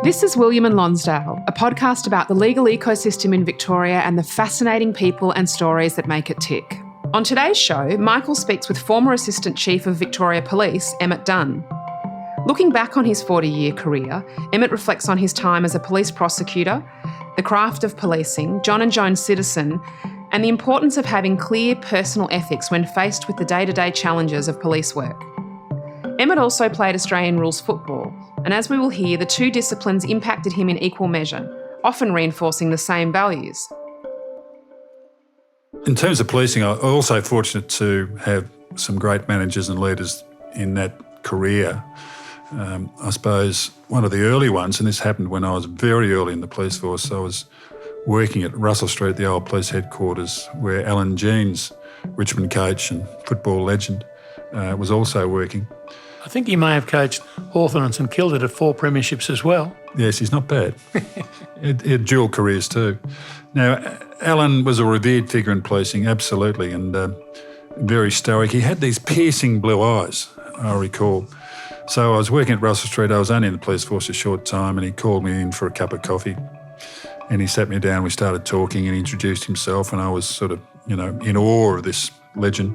This is William and Lonsdale, a podcast about the legal ecosystem in Victoria and the fascinating people and stories that make it tick. On today's show, Michael speaks with former Assistant Chief of Victoria Police, Emmett Dunne. Looking back on his 40-year career, Emmett reflects on his time as a police prosecutor, the craft of policing, John and Joan citizen, and the importance of having clear personal ethics when faced with the day-to-day challenges of police work. Emmett also played Australian rules football, and as we will hear, the two disciplines impacted him in equal measure, often reinforcing the same values. In terms of policing, I'm also fortunate to have some great managers and leaders in that career. I suppose one of the early ones, and this happened when I was very early in the police force, I was working at Russell Street, the old police headquarters, where Alan Jeans, Richmond coach and football legend, was also working. I think he may have coached Hawthorn and St Kilda at 4 premierships as well. Yes, he's not bad. He had dual careers too. Now, Alan was a revered figure in policing, absolutely, and very stoic. He had these piercing blue eyes, I recall. So I was working at Russell Street. I was only in the police force a short time, and he called me in for a cup of coffee. And he sat me down, we started talking, and he introduced himself, and I was sort of, in awe of this legend.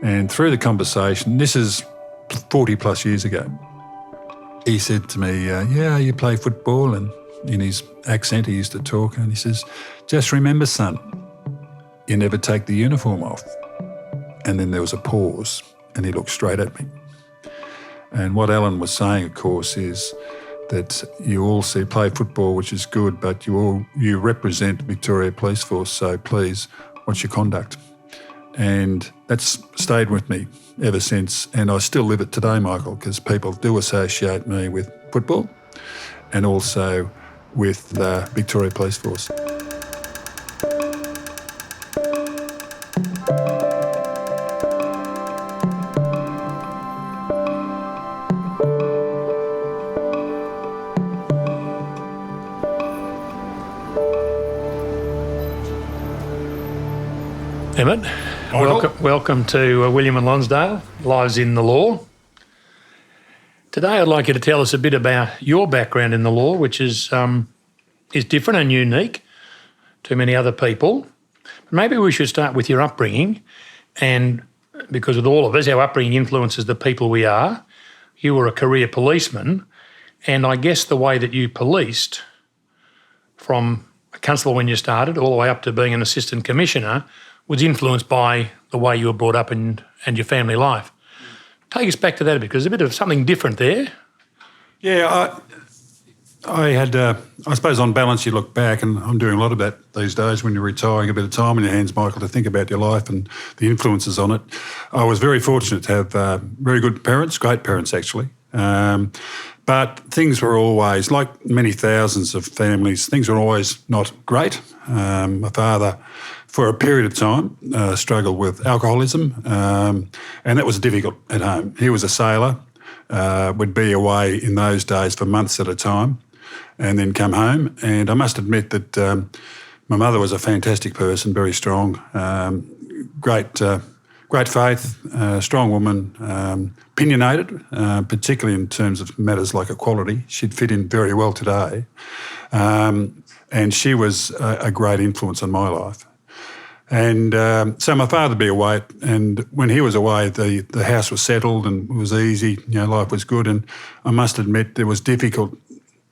And through the conversation, this is 40 plus years ago, he said to me, yeah, you play football? And in his accent, he used to talk, and he says, just remember, son, you never take the uniform off. And then there was a pause, and he looked straight at me. And what Alan was saying, of course, is that you all play football, which is good, but you represent Victoria Police Force, so please, what's your conduct? And that's stayed with me ever since, and I still live it today, Michael, because people do associate me with football and also with Victoria Police Force. Emmett, welcome to William and Lonsdale, Lives in the Law. Today I'd like you to tell us a bit about your background in the law, which is different and unique to many other people. Maybe we should start with your upbringing, and because with all of us, our upbringing influences the people we are. You were a career policeman, and I guess the way that you policed from a constable when you started all the way up to being an assistant commissioner was influenced by the way you were brought up and your family life. Take us back to that a bit, because there's a bit of something different there. Yeah, I had, I suppose on balance you look back, and I'm doing a lot of that these days when you're retiring, a bit of time in your hands, Michael, to think about your life and the influences on it. I was very fortunate to have very good parents, great parents actually. But things were always, like many thousands of families, things were always not great. My father, for a period of time, struggled with alcoholism, and that was difficult at home. He was a sailor, would be away in those days for months at a time and then come home. And I must admit that my mother was a fantastic person, very strong, great faith, strong woman, opinionated, particularly in terms of matters like equality. She'd fit in very well today. And she was a great influence on my life. And so my father would be away, and when he was away, the house was settled and it was easy, life was good. And I must admit there was difficult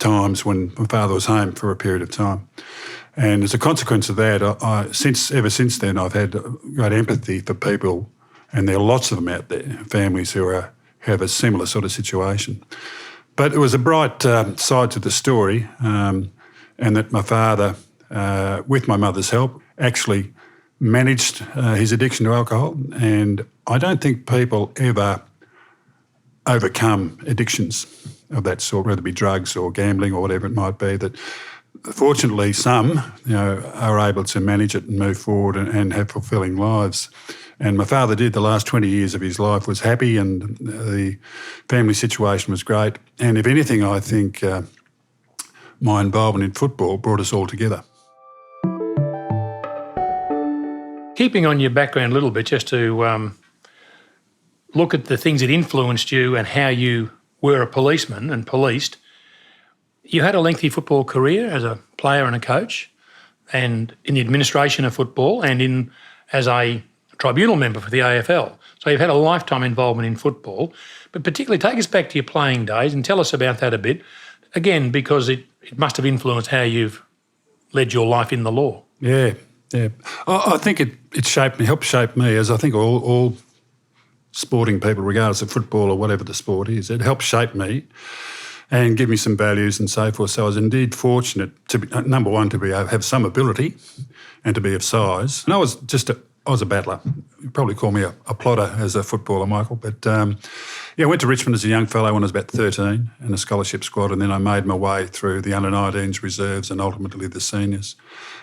times when my father was home for a period of time. And as a consequence of that, ever since then, I've had great empathy for people, and there are lots of them out there, families who have a similar sort of situation. But it was a bright side to the story, and that my father, with my mother's help, actually managed his addiction to alcohol. And I don't think people ever overcome addictions of that sort, whether it be drugs or gambling or whatever it might be, that fortunately some are able to manage it and move forward and have fulfilling lives. And my father did. The last 20 years of his life was happy, and the family situation was great. And if anything, I think my involvement in football brought us all together. Keeping on your background a little bit, just to look at the things that influenced you and how you were a policeman and policed, You had a lengthy football career as a player and a coach, and in the administration of football, and as a tribunal member for the AFL. So you've had a lifetime involvement in football, but particularly take us back to your playing days and tell us about that a bit, again, because it must have influenced how you've led your life in the law. Yeah. I think it shaped me, helped shape me, as I think all sporting people, regardless of football or whatever the sport is, it helped shape me and give me some values and so forth. So I was indeed fortunate to be, number one, to have some ability and to be of size. And I was a battler. You'd probably call me a plotter as a footballer, Michael. But I went to Richmond as a young fellow when I was about 13 in a scholarship squad, and then I made my way through the under-19s, reserves, and ultimately the seniors.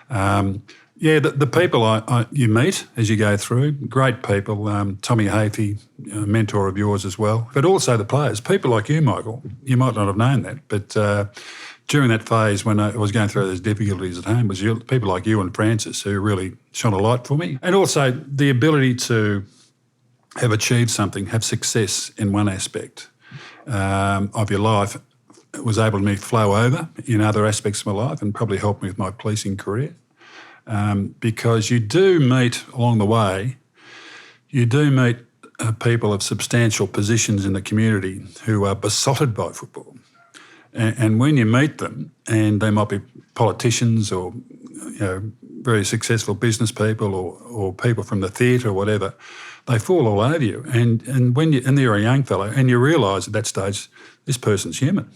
The people you meet as you go through, great people. Tommy Hafey, a mentor of yours as well, but also the players. People like you, Michael, you might not have known that, but during that phase when I was going through those difficulties at home, was people like you and Francis who really shone a light for me. And also the ability to have achieved something, have success in one aspect of your life, was able to flow over in other aspects of my life and probably helped me with my policing career. Because you do meet along the way, people of substantial positions in the community who are besotted by football. And when you meet them, and they might be politicians or very successful business people or people from the theatre or whatever, they fall all over you. And when you're a young fellow, and you realise at that stage, this person's human.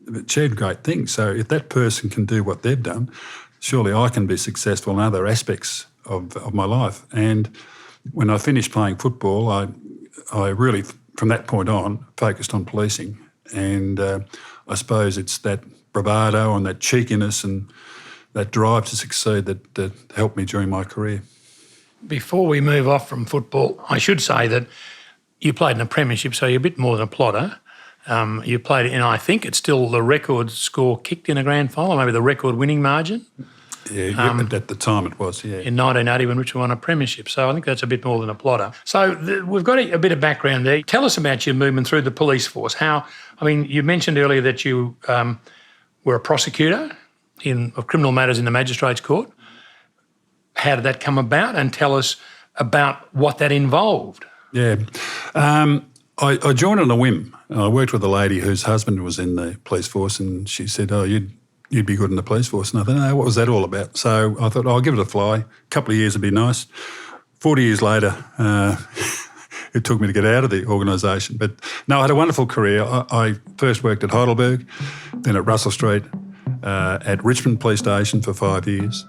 They've achieved great things. So if that person can do what they've done, surely I can be successful in other aspects of my life. And when I finished playing football, I really, from that point on, focused on policing. And I suppose it's that bravado and that cheekiness and that drive to succeed that helped me during my career. Before we move off from football, I should say that you played in a premiership, so you're a bit more than a plotter. You played in, I think it's still the record score kicked in a grand final, maybe the record winning margin. Yeah, at the time it was, yeah. In 1980 when Richmond won a premiership. So I think that's a bit more than a plotter. So we've got a bit of background there. Tell us about your movement through the police force. You mentioned earlier that you were a prosecutor of criminal matters in the Magistrates Court. How did that come about? And tell us about what that involved. Yeah. I joined on a whim. I worked with a lady whose husband was in the police force, and she said, you'd be good in the police force. And I thought, no, what was that all about? So I thought, I'll give it a fly. A couple of years would be nice. 40 years later, it took me to get out of the organisation. But no, I had a wonderful career. I first worked at Heidelberg, then at Russell Street, at Richmond Police Station for 5 years.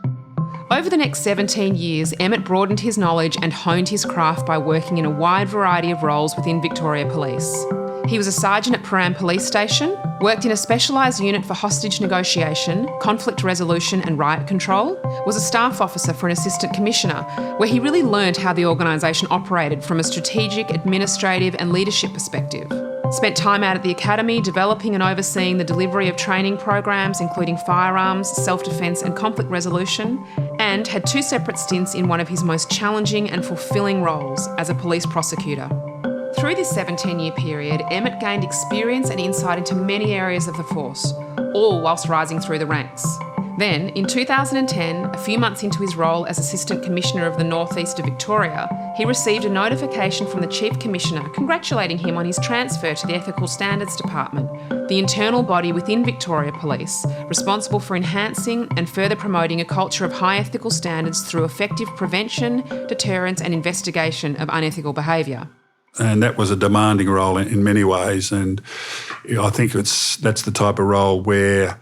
Over the next 17 years, Emmett broadened his knowledge and honed his craft by working in a wide variety of roles within Victoria Police. He was a sergeant at Prahran Police Station, worked in a specialised unit for hostage negotiation, conflict resolution and riot control, was a staff officer for an assistant commissioner, where he really learned how the organisation operated from a strategic, administrative and leadership perspective. Spent time out at the academy developing and overseeing the delivery of training programs including firearms, self-defence and conflict resolution, and had 2 separate stints in one of his most challenging and fulfilling roles as a police prosecutor. Through this 17-year period, Emmett gained experience and insight into many areas of the force, all whilst rising through the ranks. Then, in 2010, a few months into his role as Assistant Commissioner of the North East of Victoria, he received a notification from the Chief Commissioner congratulating him on his transfer to the Ethical Standards Department, the internal body within Victoria Police, responsible for enhancing and further promoting a culture of high ethical standards through effective prevention, deterrence and investigation of unethical behaviour. And that was a demanding role in many ways, and I think that's the type of role where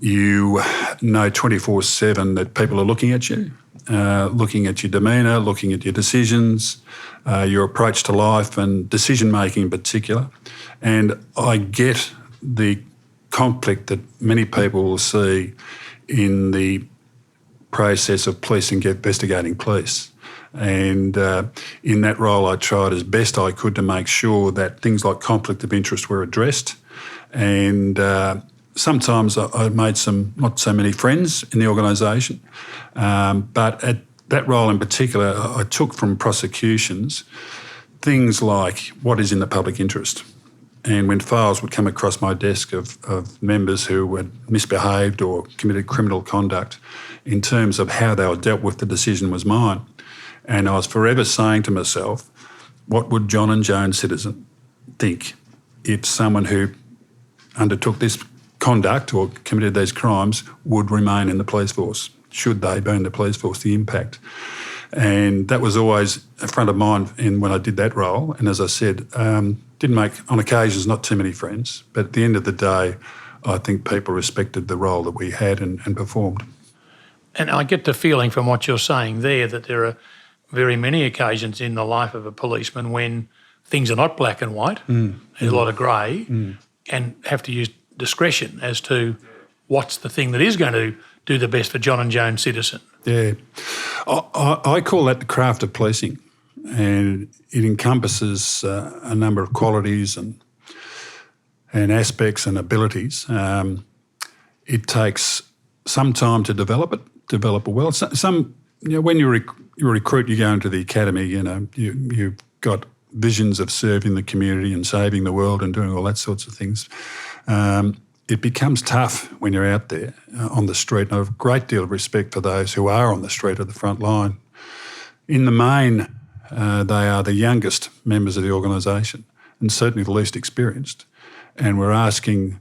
you know 24/7 that people are looking at you, looking at your demeanour, looking at your decisions, your approach to life and decision-making in particular. And I get the conflict that many people will see in the process of police and investigating police. And in that role, I tried as best I could to make sure that things like conflict of interest were addressed. And sometimes I made not so many friends in the organisation, but at that role in particular, I took from prosecutions things like what is in the public interest And when files would come across my desk of members who had misbehaved or committed criminal conduct, in terms of how they were dealt with, the decision was mine. And I was forever saying to myself, what would John and Joan Citizen think if someone who undertook this conduct or committed these crimes would remain in the police force? Should they be in the police force, the impact? And that was always a front of mind when I did that role. And as I said, didn't make, on occasions, not too many friends. But at the end of the day, I think people respected the role that we had and performed. And I get the feeling from what you're saying there that there are very many occasions in the life of a policeman when things are not black and white, there's a lot of grey, and have to use discretion as to what's the thing that is going to do the best for John and Joan Citizen. Yeah. I call that the craft of policing, and it encompasses a number of qualities and aspects and abilities. It takes some time to develop it well. When you recruit, you go into the academy, you've got visions of serving the community and saving the world and doing all that sorts of things. It becomes tough when you're out there on the street, and I have a great deal of respect for those who are on the street at the front line. In the main, they are the youngest members of the organisation and certainly the least experienced, and we're asking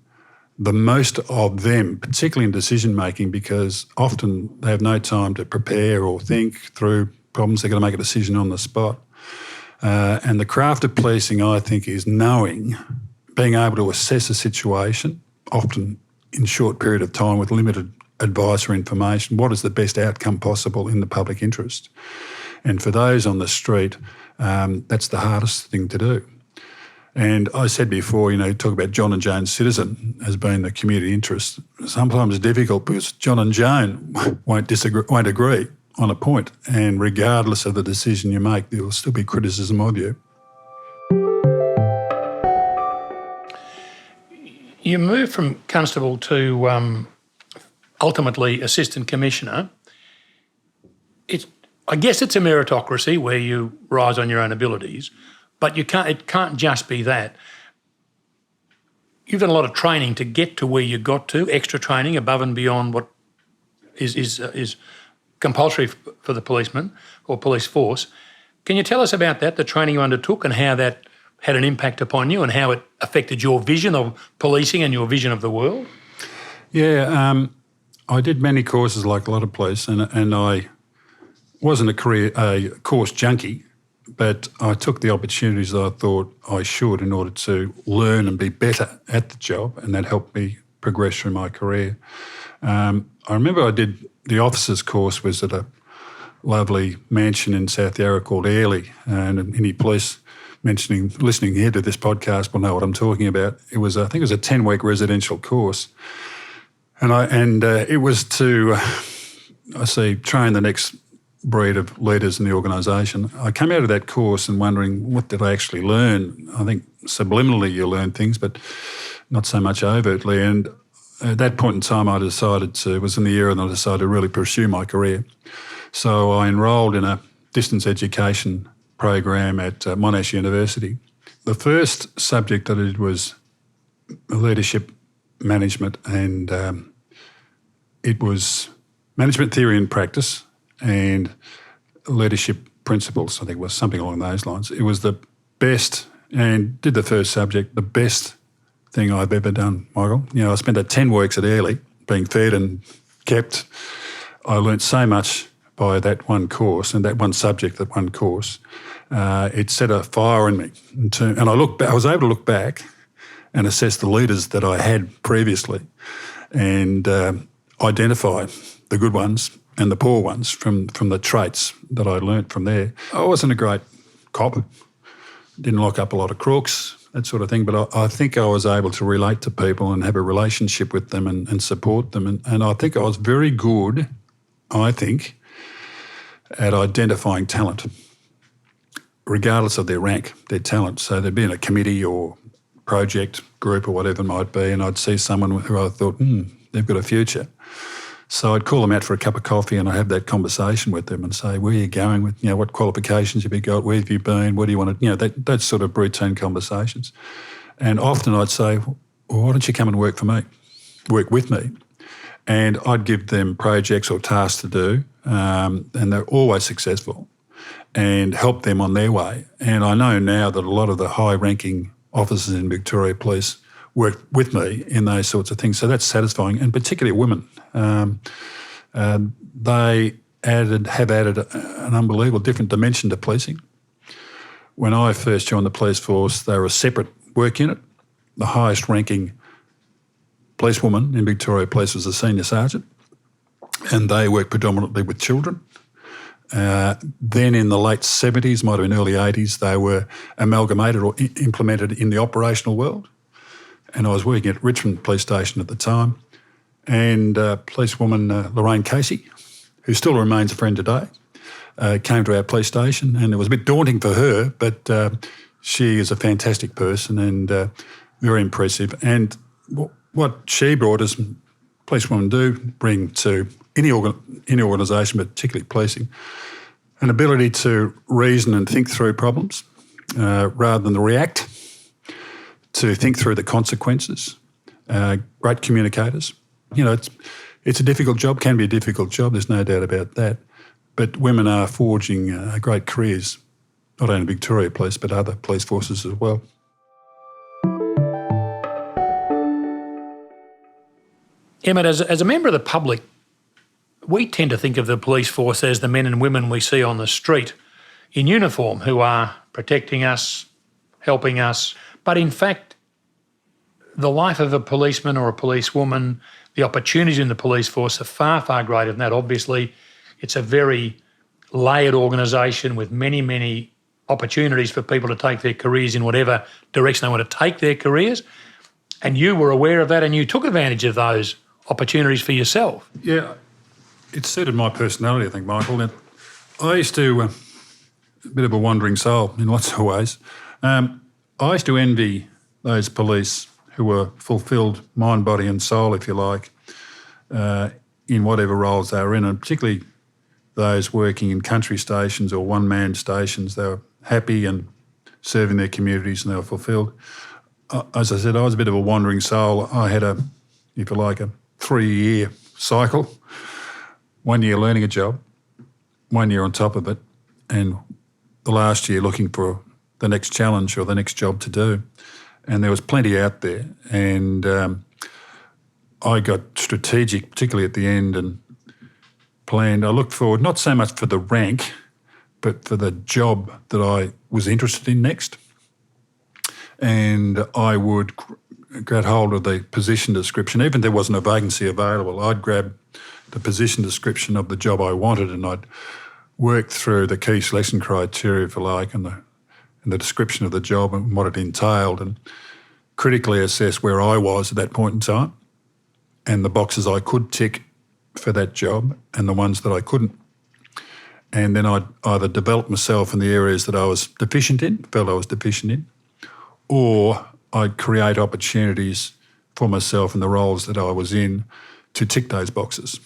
the most of them, particularly in decision-making, because often they have no time to prepare or think through problems. They're going to make a decision on the spot. And the craft of policing, I think, is being able to assess a situation, often in a short period of time with limited advice or information, what is the best outcome possible in the public interest. And for those on the street, that's the hardest thing to do. And I said before, talk about John and Joan Citizen as being the community interest. Sometimes it's difficult because John and Joan won't agree on a point, and regardless of the decision you make, there will still be criticism of you. You moved from constable to ultimately assistant commissioner. I guess it's a meritocracy where you rise on your own abilities, but it can't just be that. You've done a lot of training to get to where you got to, extra training above and beyond what is compulsory for the policeman or police force. Can you tell us about that, the training you undertook, and how that had an impact upon you and how it affected your vision of policing and your vision of the world? Yeah, I did many courses like a lot of police, and I wasn't a course junkie, but I took the opportunities that I thought I should in order to learn and be better at the job, and that helped me progress through my career. I remember I did the officers course was at a lovely mansion in South Yarra called Airlie, and any police listening here to this podcast will know what I'm talking about. I think it was a 10-week residential course, and it was to, train the next breed of leaders in the organisation. I came out of that course and wondering, what did I actually learn? I think subliminally you learn things, but not so much overtly. And at that point in time, it was in the year, and I decided to really pursue my career. So I enrolled in a distance education program at Monash University. The first subject that I did was leadership management, and it was management theory and practice and leadership principles, I think it was something along those lines. It was the best, and did the first subject, the best thing I've ever done, Michael. I spent 10 weeks at Airlie being fed and kept. I learnt so much by that one course and that one subject, that one course. It set a fire in me. And I was able to look back and assess the leaders that I had previously and identify the good ones and the poor ones from the traits that I learnt from there. I wasn't a great cop, didn't lock up a lot of crooks, that sort of thing, but I think I was able to relate to people and have a relationship with them and support them. And I think I was very good, at identifying talent, regardless of their rank, their talent. So they'd be in a committee or project group or whatever it might be, and I'd see someone who I thought, they've got a future. So I'd call them out for a cup of coffee and I'd have that conversation with them and say, where are you going with, what qualifications have you got, where have you been, what do you want to, that sort of routine conversations. And often I'd say, well, why don't you come and work with me? And I'd give them projects or tasks to do, and they're always successful, and help them on their way. And I know now that a lot of the high-ranking officers in Victoria Police work with me in those sorts of things. So that's satisfying, and particularly women. They have added an unbelievable different dimension to policing. When I first joined the police force, they were a separate work unit. The highest-ranking policewoman in Victoria Police was a senior sergeant, and they worked predominantly with children. Then in the late 70s, might have been early 80s, they were amalgamated or implemented in the operational world. And I was working at Richmond Police Station at the time, and policewoman Lorraine Casey, who still remains a friend today, came to our police station, and it was a bit daunting for her, but she is a fantastic person and very impressive. And what she brought, as policewomen do bring to any organisation, but particularly policing, an ability to reason and think through problems rather than react, to think through the consequences. Great communicators. You know, it's a difficult job, can be a difficult job, there's no doubt about that. But women are forging great careers, not only in Victoria Police, but other police forces as well. Emmett, as a member of the public, we tend to think of the police force as the men and women we see on the street in uniform who are protecting us, helping us. But in fact, the life of a policeman or a policewoman, the opportunities in the police force are far, far greater than that. Obviously, it's a very layered organisation with many, many opportunities for people to take their careers in whatever direction they want to take their careers. And you were aware of that and you took advantage of those opportunities for yourself. Yeah, it suited my personality, I think, Michael. And I used to, a bit of a wandering soul in lots of ways. I used to envy those police who were fulfilled mind, body and soul, if you like, in whatever roles they were in, and particularly those working in country stations or one-man stations. They were happy and serving their communities and they were fulfilled. As I said, I was a bit of a wandering soul. I had if you like, a 3-year cycle. 1 year learning a job, 1 year on top of it, and the last year looking for the next challenge or the next job to do. And there was plenty out there. And I got strategic, particularly at the end, and planned. I looked forward not so much for the rank, but for the job that I was interested in next. And I would grab hold of the position description. Even if there wasn't a vacancy available, I'd grab the position description of the job I wanted and I'd work through the key selection criteria, if you like, and the description of the job and what it entailed, and critically assess where I was at that point in time and the boxes I could tick for that job and the ones that I couldn't. And then I'd either develop myself in the areas that I was deficient in, felt I was deficient in, or I'd create opportunities for myself in the roles that I was in to tick those boxes.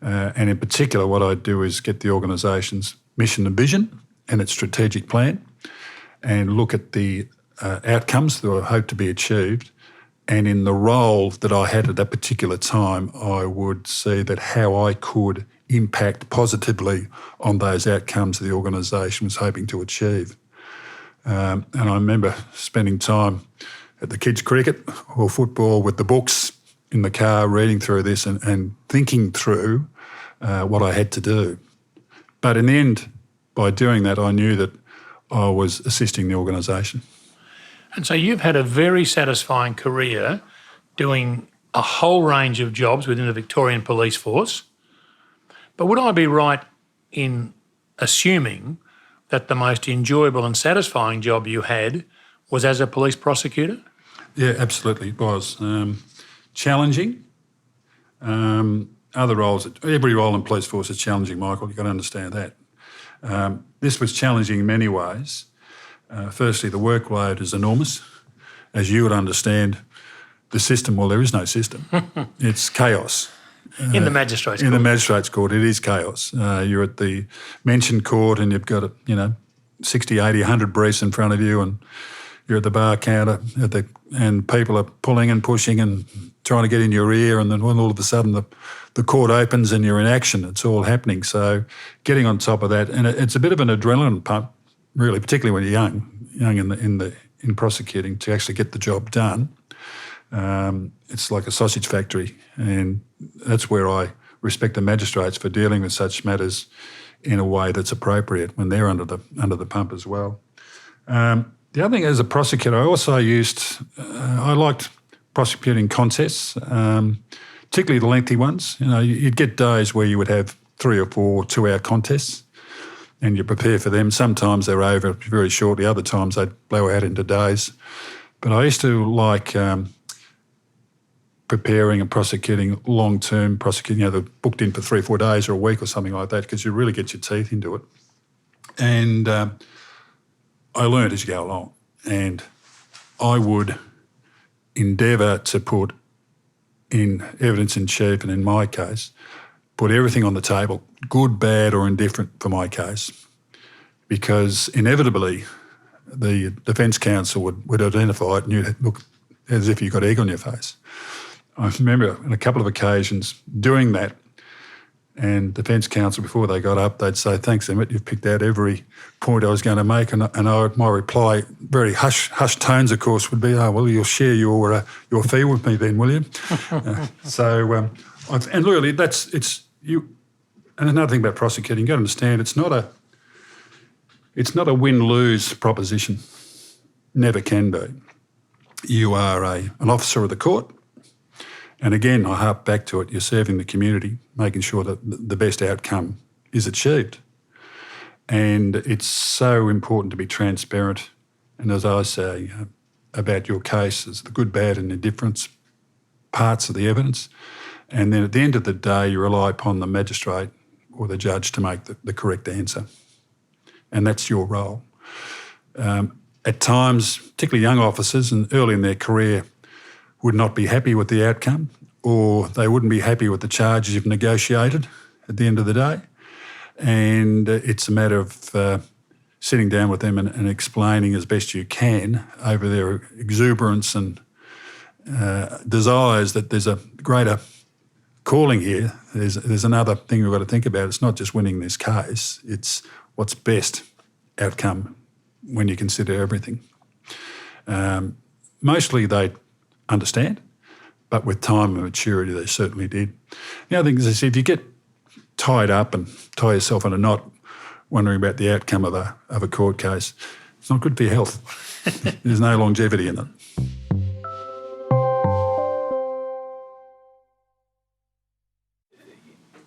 And in particular, what I'd do is get the organisation's mission and vision and its strategic plan and look at the outcomes that I hope to be achieved. And in the role that I had at that particular time, I would see that how I could impact positively on those outcomes the organisation was hoping to achieve. And I remember spending time at the kids' cricket or football with the books in the car, reading through this and thinking through what I had to do. But in the end, by doing that, I knew that I was assisting the organisation. And so you've had a very satisfying career doing a whole range of jobs within the Victorian Police Force. But would I be right in assuming that the most enjoyable and satisfying job you had was as a police prosecutor? Yeah, absolutely, it was. Challenging. Other roles, every role in police force is challenging, Michael, you've got to understand that. This was challenging in many ways. Firstly, the workload is enormous. As you would understand, the system, well, there is no system. It's chaos. In the magistrates' court. In the magistrates' court, it is chaos. You're at the mention court and you've got, 60, 80, 100 briefs in front of you and you're at the bar counter and people are pulling and pushing and trying to get in your ear, and then when all of a sudden the court opens and you're in action, it's all happening. So getting on top of that, and it's a bit of an adrenaline pump, really, particularly when you're young in prosecuting, to actually get the job done. It's like a sausage factory, and that's where I respect the magistrates for dealing with such matters in a way that's appropriate when they're under the pump as well. The other thing, as a prosecutor, I also I liked prosecuting contests, particularly the lengthy ones. You know, you'd get days where you would have 3 or 4 2-hour contests, and you prepare for them. Sometimes they're over very shortly, other times they'd blow out into days. But I used to like preparing and prosecuting long-term prosecuting, they're booked in for 3 or 4 days or a week or something like that, because you really get your teeth into it. And I learned as you go along, and I would endeavour to put in evidence in chief, and in my case, put everything on the table, good, bad or indifferent for my case, because inevitably the defence counsel would identify it and you'd look as if you got egg on your face. I remember on a couple of occasions doing that, and defence counsel, before they got up, they'd say, "Thanks, Emmett, you've picked out every point I was going to make." And my reply, very hushed tones, of course, would be, "Oh, well, you'll share your fee with me then, will you?" And really, and another thing about prosecuting, you've got to understand, it's not a win-lose proposition. Never can be. You are an officer of the court. And again, I harp back to it, you're serving the community, making sure that the best outcome is achieved. And it's so important to be transparent. And as I say about your case, there's the good, bad and indifference parts of the evidence. And then at the end of the day, you rely upon the magistrate or the judge to make the correct answer. And that's your role. At times, particularly young officers and early in their career, would not be happy with the outcome, or they wouldn't be happy with the charges you've negotiated at the end of the day. And it's a matter of sitting down with them and explaining as best you can over their exuberance and desires that there's a greater calling here. There's another thing we've got to think about. It's not just winning this case, it's what's best outcome when you consider everything. Mostly they understand, but with time and maturity they certainly did. The other thing is, if you get tied up and tie yourself in a knot wondering about the outcome of a court case, it's not good for your health. There's no longevity in it.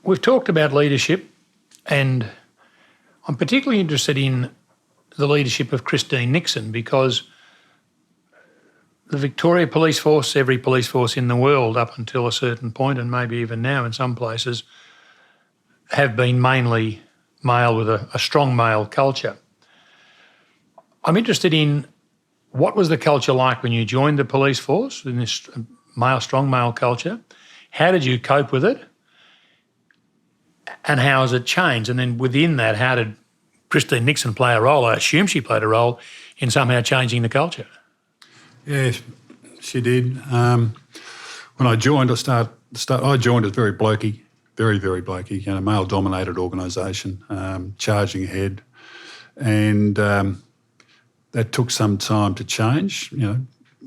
We've talked about leadership, and I'm particularly interested in the leadership of Christine Nixon, because the Victoria Police Force, every police force in the world up until a certain point, and maybe even now in some places, have been mainly male with a strong male culture. I'm interested in what was the culture like when you joined the police force in this strong male culture? How did you cope with it? And how has it changed? And then within that, how did Christine Nixon play a role? I assume she played a role in somehow changing the culture. Yeah, she did. When I joined, I joined as very blokey, very, very blokey, a male-dominated organisation, charging ahead. And that took some time to change,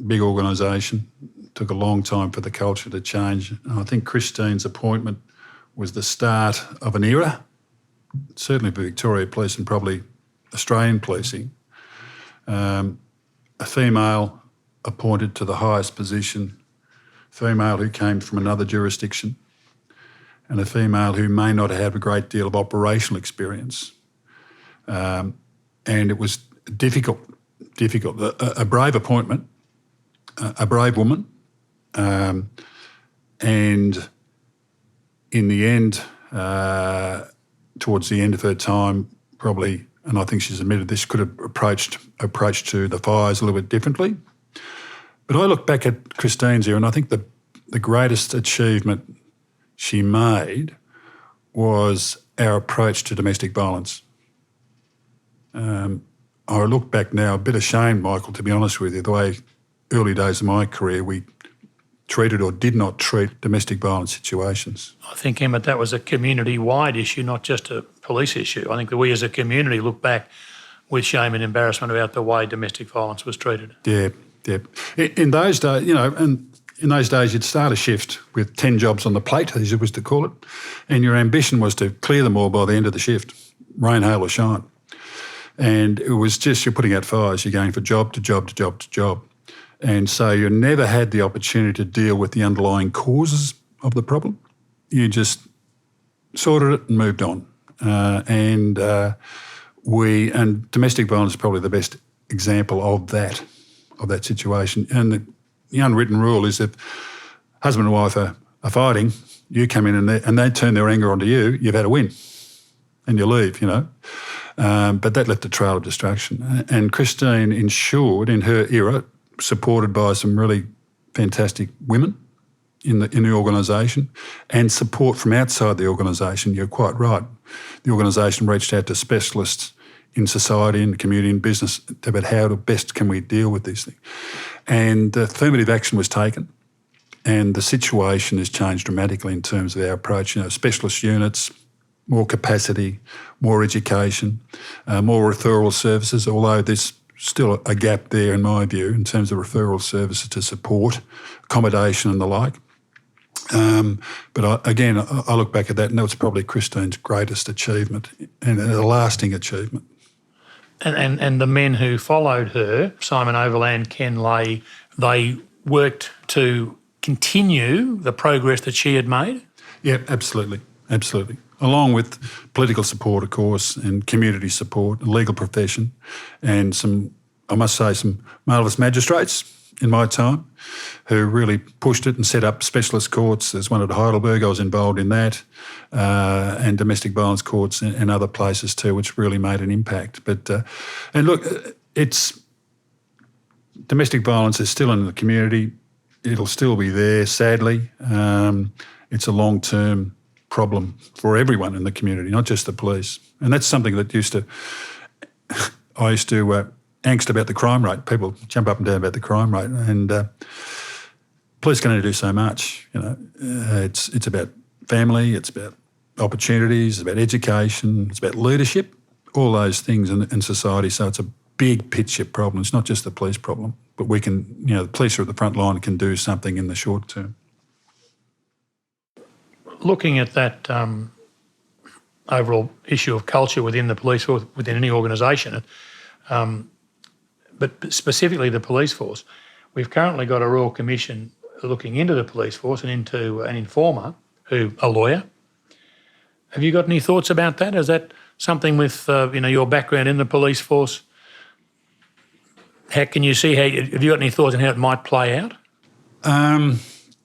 big organisation. Took a long time for the culture to change. And I think Christine's appointment was the start of an era, certainly for Victoria Police and probably Australian policing. A female appointed to the highest position, female who came from another jurisdiction, and a female who may not have a great deal of operational experience. And it was difficult, a brave appointment, a brave woman, and in the end, towards the end of her time, probably, and I think she's admitted this, could have approached to the fires a little bit differently. But I look back at Christine's era, and I think the greatest achievement she made was our approach to domestic violence. I I look back now, a bit ashamed, Michael, to be honest with you, the way early days of my career we treated or did not treat domestic violence situations. I think, Emmett, that was a community-wide issue, not just a police issue. I think that we as a community look back with shame and embarrassment about the way domestic violence was treated. Yeah. In those days, in those days you'd start a shift with 10 jobs on the plate, as you was to call it, and your ambition was to clear them all by the end of the shift, rain, hail or shine. And it was just you're putting out fires, you're going from job to job to job to job. And so you never had the opportunity to deal with the underlying causes of the problem. You just sorted it and moved on. And domestic violence is probably the best example of that situation. And the unwritten rule is if husband and wife are fighting, you come in and they turn their anger onto you, you've had a win and you leave, But that left a trail of destruction. And Christine ensured in her era, supported by some really fantastic women in the organisation and support from outside the organisation. You're quite right. The organisation reached out to specialists in society, in the community, in business about how best can we deal with these things. And affirmative action was taken and the situation has changed dramatically in terms of our approach. Specialist units, more capacity, more education, more referral services, although there's still a gap there in my view in terms of referral services to support, accommodation and the like. But I look back at that and that was probably Christine's greatest achievement and a lasting achievement. And the men who followed her, Simon Overland, Ken Lay, they worked to continue the progress that she had made? Yeah, absolutely. Along with political support, of course, and community support, legal profession, and some marvellous magistrates in my time who really pushed it and set up specialist courts. There's one at Heidelberg, I was involved in that, and domestic violence courts in other places too, which really made an impact. But and look, domestic violence is still in the community. It'll still be there, sadly. It's a long-term problem for everyone in the community, not just the police. And that's something that I used to angst about the crime rate. People jump up and down about the crime rate, and police can only do so much. It's about family, it's about opportunities, it's about education, it's about leadership, all those things in society. So it's a big picture problem. It's not just the police problem, but we can, the police are at the front line and can do something in the short term. Looking at that overall issue of culture within the police force, within any organisation, but specifically the police force, we've currently got a Royal Commission looking into the police force and into an informer, a lawyer. Have you got any thoughts about that? Is that something with your background in the police force? How can you see have you got any thoughts on how it might play out?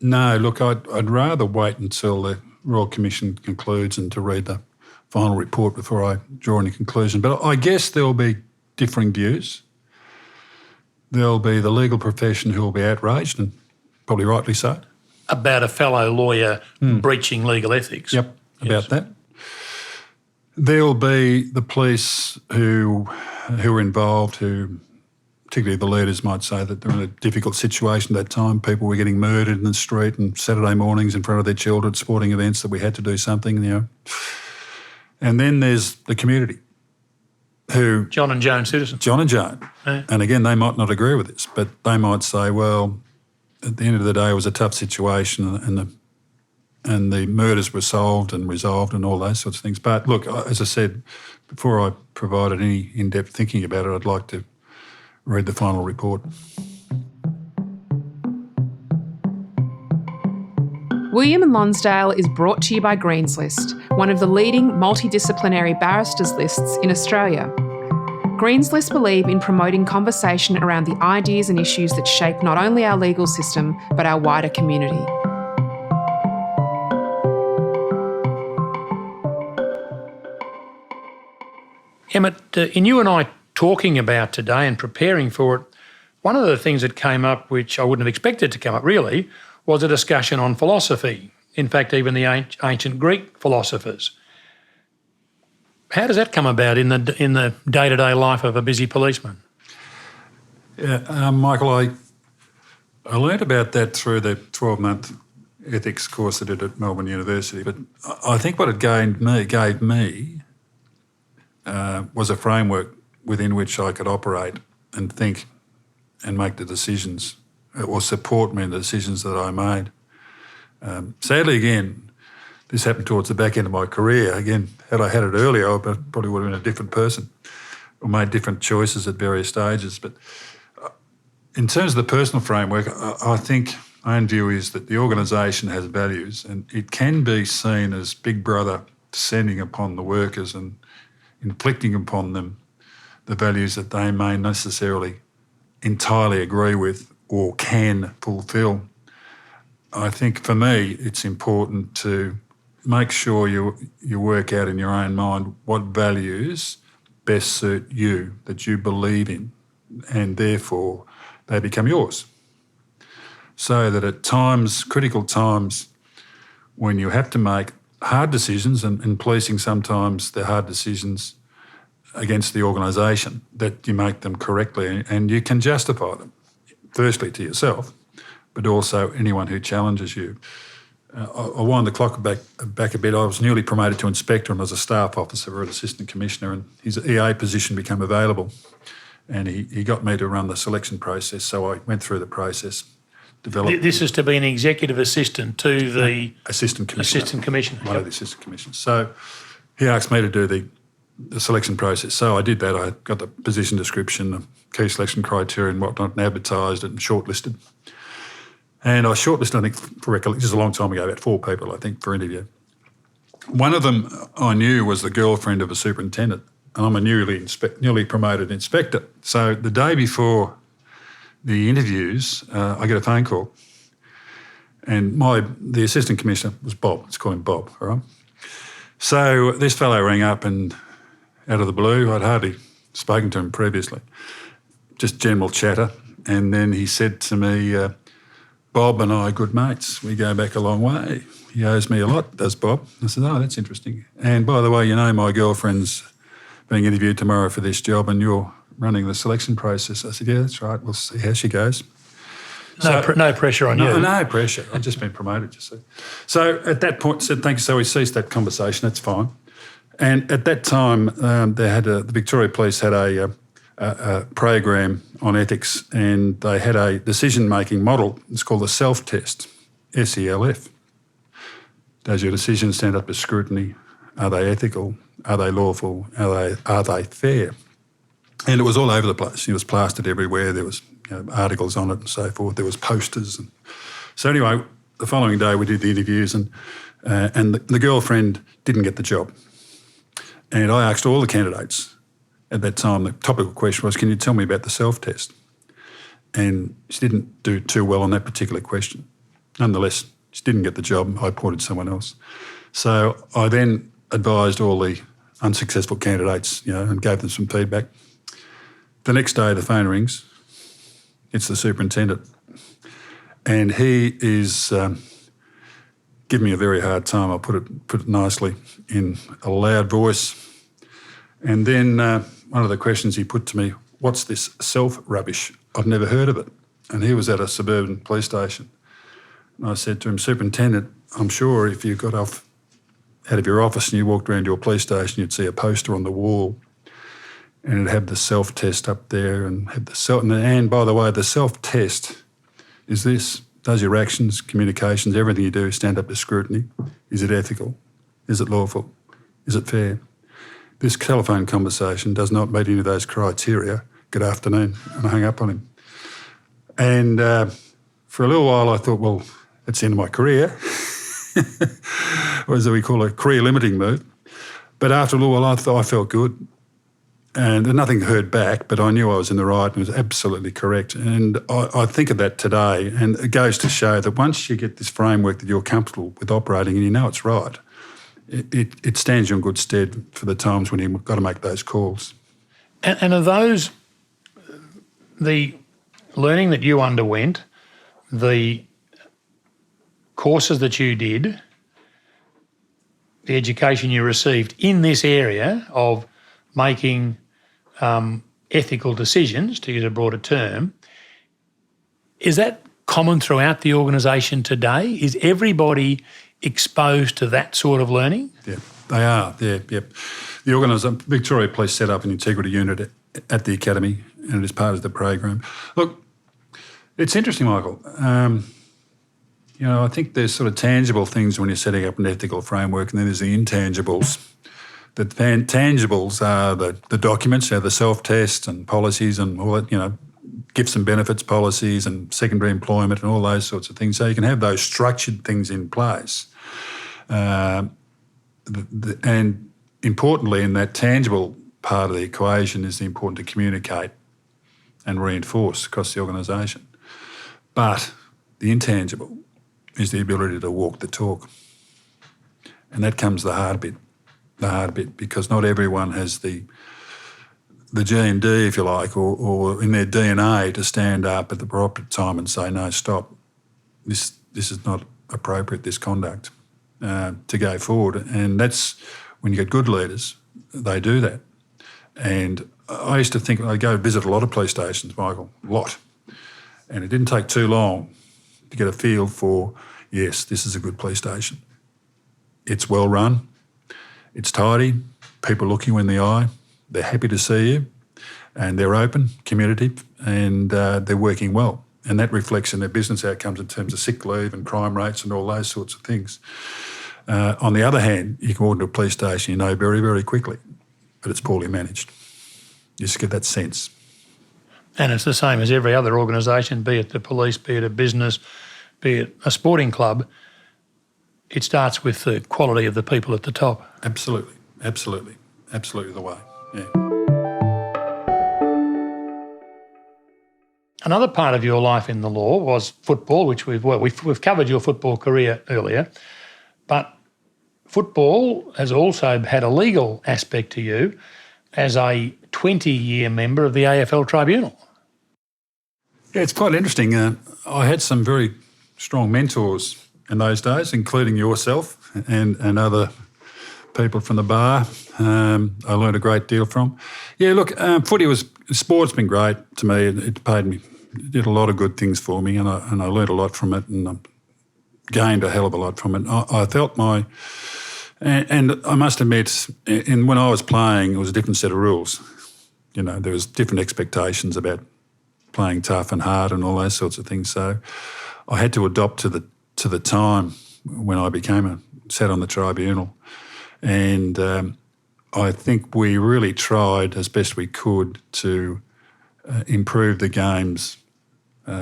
No, look, I'd rather wait until the Royal Commission concludes and to read the final report before I draw any conclusion. But I guess there will be differing views. There'll be the legal profession who will be outraged, and probably rightly so. About a fellow lawyer breaching legal ethics. Yep, about that. There'll be the police who are involved, who particularly the leaders might say that they're in a difficult situation at that time. People were getting murdered in the street and Saturday mornings in front of their children at sporting events that we had to do something, And then there's the community who... John and Joan citizens. John and Joan. Yeah. And again, they might not agree with this, but they might say, well, at the end of the day, it was a tough situation and the murders were solved and resolved and all those sorts of things. But look, as I said, before I provided any in-depth thinking about it, I'd like to read the final report. William and Lonsdale is brought to you by Green's List, one of the leading multidisciplinary barristers lists in Australia. Green's List believe in promoting conversation around the ideas and issues that shape not only our legal system, but our wider community. Emmett, in you and I talking about today and preparing for it, one of the things that came up, which I wouldn't have expected to come up really, was a discussion on philosophy. In fact, even the ancient Greek philosophers. How does that come about in the day-to-day life of a busy policeman? Yeah, Michael, I learned about that through the 12-month ethics course I did at Melbourne University. But I think what it gave me was a framework within which I could operate and think and make the decisions or support me in the decisions that I made. Sadly, again, this happened towards the back end of my career. Again, had I had it earlier, I probably would have been a different person or made different choices at various stages. But in terms of the personal framework, I think my own view is that the organisation has values, and it can be seen as Big Brother descending upon the workers and inflicting upon them the values that they may necessarily entirely agree with or can fulfil. I think for me it's important to make sure you work out in your own mind what values best suit you, that you believe in, and therefore they become yours. So that at times, critical times, when you have to make hard decisions, and in policing sometimes they're hard decisions against the organisation, that you make them correctly and you can justify them, firstly to yourself, but also anyone who challenges you. I wind the clock back a bit. I was newly promoted to inspector and was a staff officer or an assistant commissioner, and his EA position became available, and he got me to run the selection process. So I went through the process. This is to be an executive assistant to the assistant commissioner. One of the assistant commissioners. So he asked me to do the selection process. So I did that. I got the position description, the key selection criteria and whatnot, and advertised it and shortlisted. And I shortlisted, I think, for recollection, just a long time ago, about 4 people, I think, for interview. One of them I knew was the girlfriend of a superintendent, and I'm a newly promoted inspector. So the day before the interviews, I get a phone call, and the assistant commissioner was Bob. Let's call him Bob, all right? So this fellow rang up, and out of the blue, I'd hardly spoken to him previously, just general chatter, and then he said to me, Bob and I are good mates. We go back a long way. He owes me a lot, does Bob. I said, oh, that's interesting. And by the way, you know, my girlfriend's being interviewed tomorrow for this job and you're running the selection process. I said, yeah, that's right. We'll see how she goes. No pressure on you. No pressure. I've just been promoted, you see. So at that point, said, thank you. So we ceased that conversation. That's fine. And at that time, the Victoria Police had a program on ethics, and they had a decision-making model. It's called the self-test, SELF. Does your decision stand up to scrutiny? Are they ethical? Are they lawful? Are they fair? And it was all over the place. It was plastered everywhere. There was articles on it and so forth. There was posters. And so anyway, the following day we did the interviews, and the girlfriend didn't get the job. And I asked all the candidates at that time, the topical question was, can you tell me about the self-test? And she didn't do too well on that particular question. Nonetheless, she didn't get the job. I appointed someone else. So I then advised all the unsuccessful candidates, and gave them some feedback. The next day the phone rings. It's the superintendent. And he is giving me a very hard time. I'll put it nicely, in a loud voice. And then one of the questions he put to me, what's this self-rubbish? I've never heard of it. And he was at a suburban police station. And I said to him, Superintendent, I'm sure if you got out of your office and you walked around your police station, you'd see a poster on the wall and it'd have the self-test up there and have and by the way, the self-test is this. Does your actions, communications, everything you do stand up to scrutiny? Is it ethical? Is it lawful? Is it fair? This telephone conversation does not meet any of those criteria. Good afternoon. And I hung up on him. And for a little while I thought, well, that's the end of my career. Or as we call a career limiting move. But after a little while I felt good. And nothing heard back, but I knew I was in the right and it was absolutely correct. And I think of that today, and it goes to show that once you get this framework that you're comfortable with operating and you know it's right, it stands you in good stead for the times when you've got to make those calls. And are those the learning that you underwent, the courses that you did, the education you received in this area of making ethical decisions, to use a broader term, is that common throughout the organisation today? Is everybody exposed to that sort of learning? Yeah, they are. Yep. The Victoria Police set up an integrity unit at the academy, and it is part of the program. Look, it's interesting, Michael. I think there's sort of tangible things when you're setting up an ethical framework, and then there's the intangibles. The tangibles are the documents, the self-test and policies and all that, gifts and benefits policies and secondary employment and all those sorts of things. So you can have those structured things in place. And importantly, in that tangible part of the equation is the important to communicate and reinforce across the organisation. But the intangible is the ability to walk the talk. And that comes the hard bit, because not everyone has the G&D, if you like, or in their DNA to stand up at the proper time and say, no, stop, this is not appropriate, this conduct, to go forward. And that's when you get good leaders, they do that. And I used to think, I go visit a lot of police stations, Michael, a lot. And it didn't take too long to get a feel for, yes, this is a good police station. It's well run, it's tidy, people look you in the eye, they're happy to see you, and they're open, communicative, and they're working well. And that reflects in their business outcomes in terms of sick leave and crime rates and all those sorts of things. On the other hand, you can walk into a police station, you know very, very quickly that it's poorly managed. You just get that sense. And it's the same as every other organisation, be it the police, be it a business, be it a sporting club. It starts with the quality of the people at the top. Absolutely the way, yeah. Another part of your life in the law was football, which we've covered your football career earlier, but football has also had a legal aspect to you as a 20-year member of the AFL Tribunal. Yeah, it's quite interesting. I had some very strong mentors in those days, including yourself and other people from the bar. I learned a great deal from. Yeah, look, sport's been great to me. It paid me, it did a lot of good things for me, and I learned a lot from it, and I gained a hell of a lot from it. I felt and I must admit, when I was playing, it was a different set of rules. There was different expectations about playing tough and hard and all those sorts of things. So I had to adopt to the time when I sat on the tribunal. And I think we really tried as best we could to improve the game's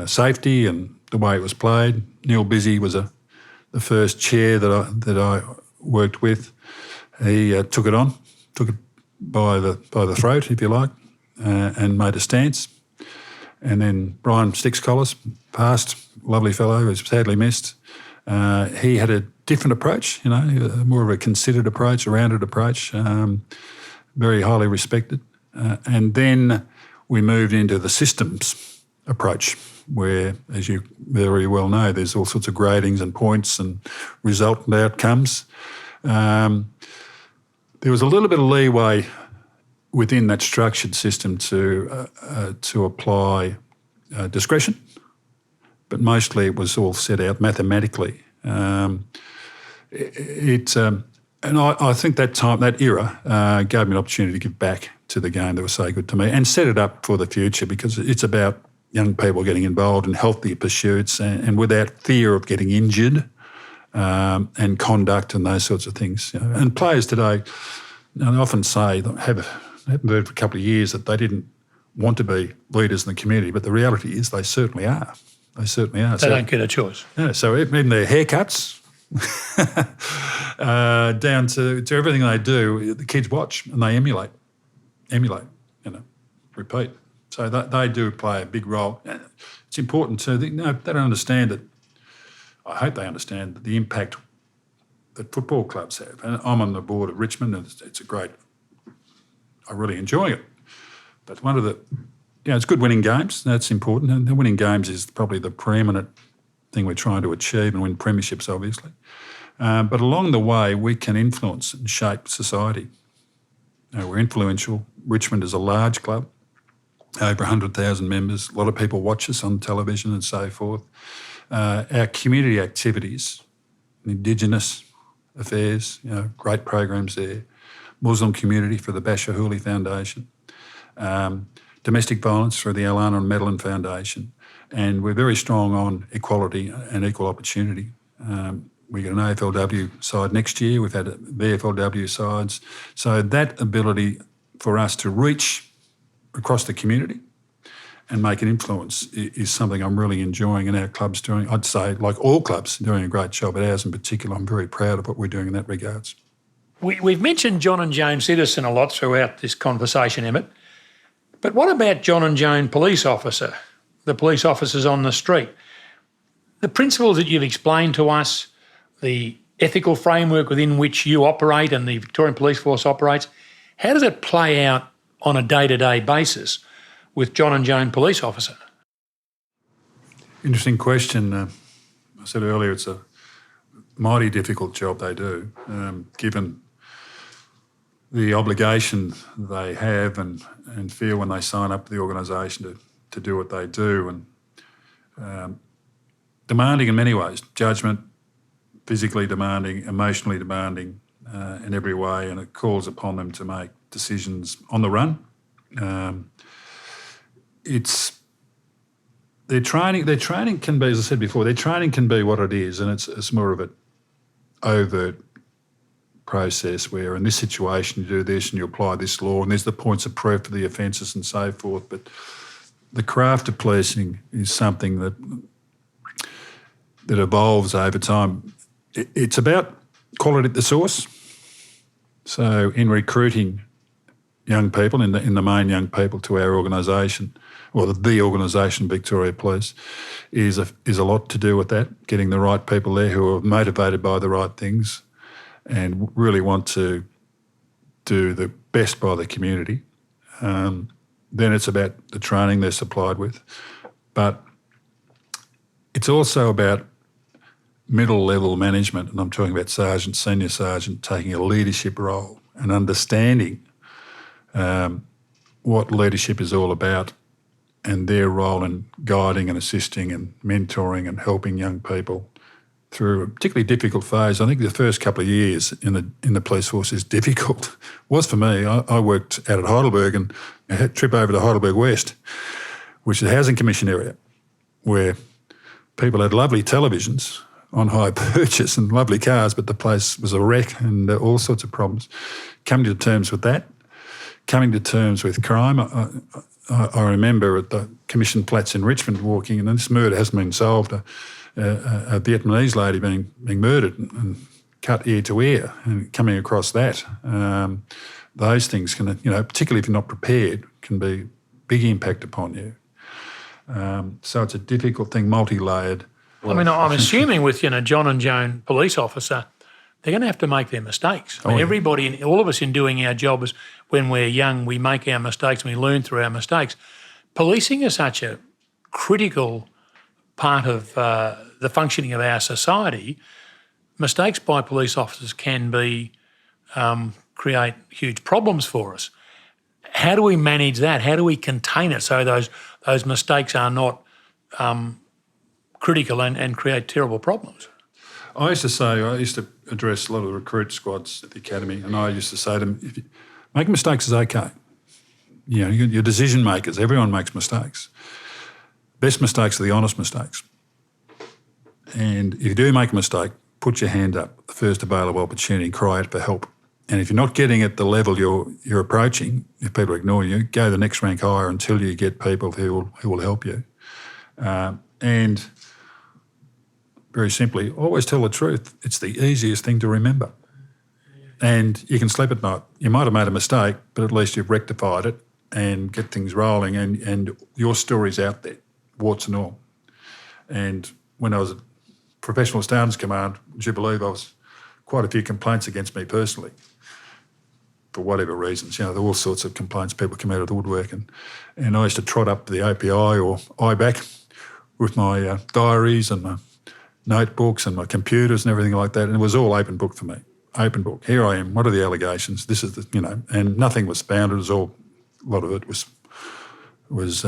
safety and the way it was played. Neil Busy was the first chair that I worked with. He took it by the throat, if you like, and made a stance. And then Brian Stickscollars passed, lovely fellow who was sadly missed. He had a different approach, more of a considered approach, a rounded approach, very highly respected. And then we moved into the systems approach, where, as you very well know, there's all sorts of gradings and points and result and outcomes. There was a little bit of leeway within that structured system to apply discretion, but mostly it was all set out mathematically. And I think that era gave me an opportunity to give back to the game that was so good to me and set it up for the future, because it's about young people getting involved in healthy pursuits and without fear of getting injured, and conduct and those sorts of things. And players today, I often say, I haven't heard for a couple of years that they didn't want to be leaders in the community, but the reality is they certainly are. They certainly are. They don't get a choice. Yeah, so even their haircuts, down to everything they do, the kids watch and they emulate, repeat. So they do play a big role. It's important too. They don't understand it. I hope they understand the impact that football clubs have. And I'm on the board of Richmond, and it's a great, I really enjoy it. But it's good winning games. That's important. And winning games is probably the preeminent thing we're trying to achieve, and win premierships, obviously. But along the way, we can influence and shape society. We're influential. Richmond is a large club, over 100,000 members. A lot of people watch us on television and so forth. Our community activities, Indigenous affairs, great programs there. Muslim community for the Bashahuli Foundation. Domestic violence through the Alana and Madeline Foundation. And we're very strong on equality and equal opportunity. We get an AFLW side next year. We've had VFLW sides. So that ability for us to reach across the community and make an influence is something I'm really enjoying, and our club's doing. I'd say, like all clubs, doing a great job. At ours in particular, I'm very proud of what we're doing in that regards. We've mentioned John and Joan Citizen a lot throughout this conversation, Emmett. But what about John and Joan Police Officer, the police officers on the street? The principles that you've explained to us, the ethical framework within which you operate and the Victorian Police Force operates, how does it play out on a day-to-day basis with John and Joan Police Officer? Interesting question. I said earlier it's a mighty difficult job they do, given the obligation they have and feel when they sign up to the organisation to do what they do, and demanding in many ways, judgment, physically demanding, emotionally demanding in every way, and it calls upon them to make decisions on the run. Their training can be, as I said before, their training can be what it is, and it's more of an overt process where in this situation you do this and you apply this law and there's the points of proof for the offences and so forth. But the craft of policing is something that evolves over time. It's about quality at the source. So in recruiting young people, in the main young people to our organisation, or the organisation Victoria Police, is a lot to do with that, getting the right people there who are motivated by the right things and really want to do the best by the community. Then it's about the training they're supplied with. But it's also about middle-level management, and I'm talking about sergeant, senior sergeant, taking a leadership role and understanding what leadership is all about and their role in guiding and assisting and mentoring and helping young people through a particularly difficult phase. I think the first couple of years in the police force is difficult. It was for me. I worked out at Heidelberg and I had a trip over to Heidelberg West, which is a housing commission area where people had lovely televisions on hire purchase and lovely cars, but the place was a wreck and all sorts of problems. Coming to terms with that, coming to terms with crime. I remember at the commission flats in Richmond walking, and this murder hasn't been solved, a Vietnamese lady being murdered and cut ear to ear, and coming across that. Those things can, particularly if you're not prepared, can be big impact upon you. So it's a difficult thing, multi-layered. I mean, I'm assuming with, John and Joan Police Officer, they're going to have to make their mistakes. I mean, everybody, all of us in doing our job, is when we're young, we make our mistakes and we learn through our mistakes. Policing is such a critical part of the functioning of our society. Mistakes by police officers can create huge problems for us. How do we manage that? How do we contain it so those mistakes are not critical and create terrible problems? I used to address a lot of the recruit squads at the academy, and I used to say to them, making mistakes is okay. Your decision makers, everyone makes mistakes. Best mistakes are the honest mistakes. And if you do make a mistake, put your hand up, the first available opportunity, and cry out for help. And if you're not getting at the level you're approaching, if people ignore you, go the next rank higher until you get people who will help you. And very simply, always tell the truth. It's the easiest thing to remember. And you can sleep at night. You might have made a mistake, but at least you've rectified it and get things rolling, and your story's out there, warts and all. And when I was at Professional Standards Command, would you believe, I was quite a few complaints against me personally for whatever reasons. There were all sorts of complaints, people come out of the woodwork, and I used to trot up to the OPI or IBAC with my diaries and my notebooks and my computers and everything like that, and it was all open book for me. Open book. Here I am. What are the allegations? This is and nothing was found. It was all, a lot of it was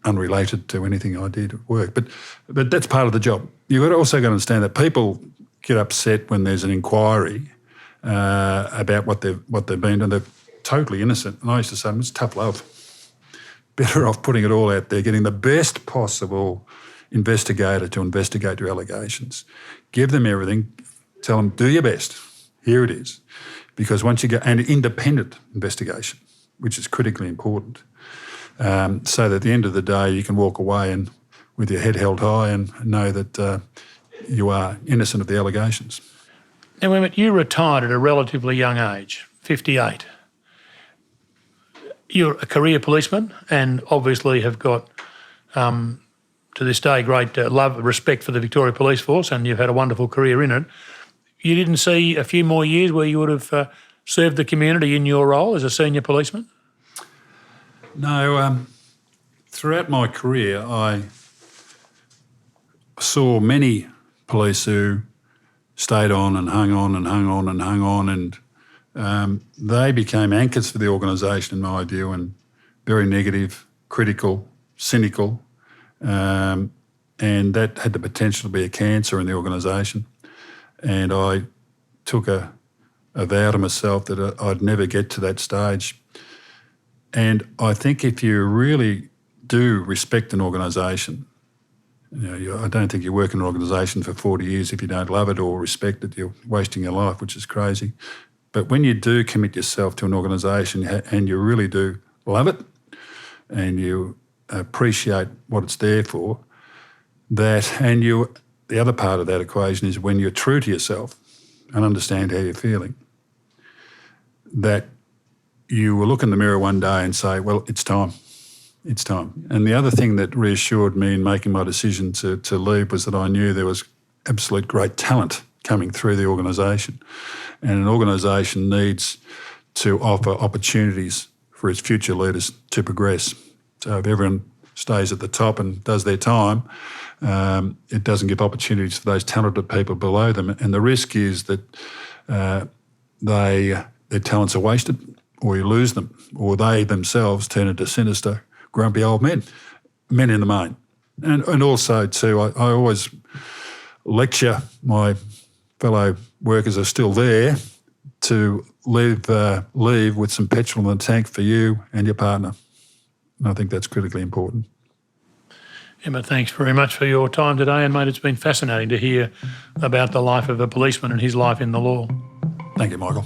unrelated to anything I did at work. But that's part of the job. You've also got to understand that people get upset when there's an inquiry about what they've been done. They're totally innocent. And I used to say, it's tough love. Better off putting it all out there, getting the best possible investigator to investigate your allegations. Give them everything. Tell them, do your best. Here it is. Because once you and independent investigation, which is critically important, so that at the end of the day you can walk away and with your head held high and know that you are innocent of the allegations. Now, Emmett, you retired at a relatively young age, 58. You're a career policeman and obviously have got, to this day, great love, respect for the Victoria Police Force, and you've had a wonderful career in it. You didn't see a few more years where you would have served the community in your role as a senior policeman? No. Throughout my career, I saw many police who stayed on and hung on and hung on and hung on, and they became anchors for the organisation, in my view, and very negative, critical, cynical, and that had the potential to be a cancer in the organisation. And I took a vow to myself that I'd never get to that stage. And I think if you really do respect an organisation, I don't think you work in an organisation for 40 years if you don't love it or respect it. You're wasting your life, which is crazy. But when you do commit yourself to an organisation and you really do love it and you appreciate what it's there for, the other part of that equation is when you're true to yourself and understand how you're feeling, that you will look in the mirror one day and say, well, it's time. It's time. And the other thing that reassured me in making my decision to leave was that I knew there was absolute great talent coming through the organisation. And an organisation needs to offer opportunities for its future leaders to progress. So if everyone stays at the top and does their time, it doesn't give opportunities for those talented people below them. And the risk is that their talents are wasted, or you lose them, or they themselves turn into sinister, grumpy old men in the main. And also too, I always lecture my fellow workers who are still there to leave with some petrol in the tank for you and your partner. And I think that's critically important. Emmett, thanks very much for your time today, and mate, it's been fascinating to hear about the life of a policeman and his life in the law. Thank you, Michael.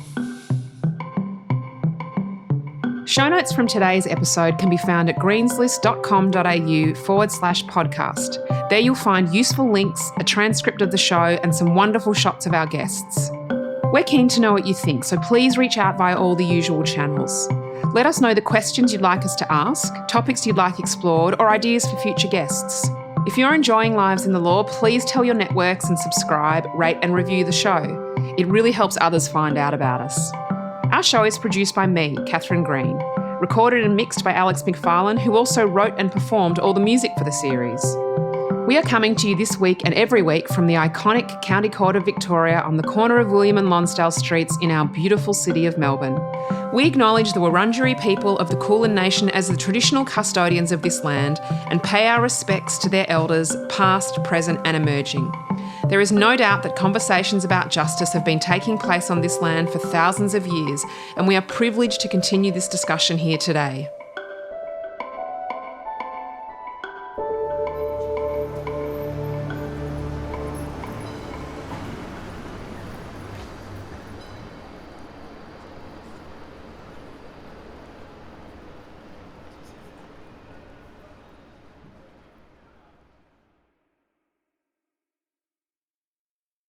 Show notes from today's episode can be found at greenslist.com.au/podcast. There you'll find useful links, a transcript of the show, and some wonderful shots of our guests. We're keen to know what you think, so please reach out via all the usual channels. Let us know the questions you'd like us to ask, topics you'd like explored, or ideas for future guests. If you're enjoying Lives in the Law, please tell your networks and subscribe, rate and review the show. It really helps others find out about us. Our show is produced by me, Catherine Green, recorded and mixed by Alex McFarlane, who also wrote and performed all the music for the series. We are coming to you this week and every week from the iconic County Court of Victoria on the corner of William and Lonsdale Streets in our beautiful city of Melbourne. We acknowledge the Wurundjeri people of the Kulin Nation as the traditional custodians of this land and pay our respects to their elders, past, present and emerging. There is no doubt that conversations about justice have been taking place on this land for thousands of years, and we are privileged to continue this discussion here today.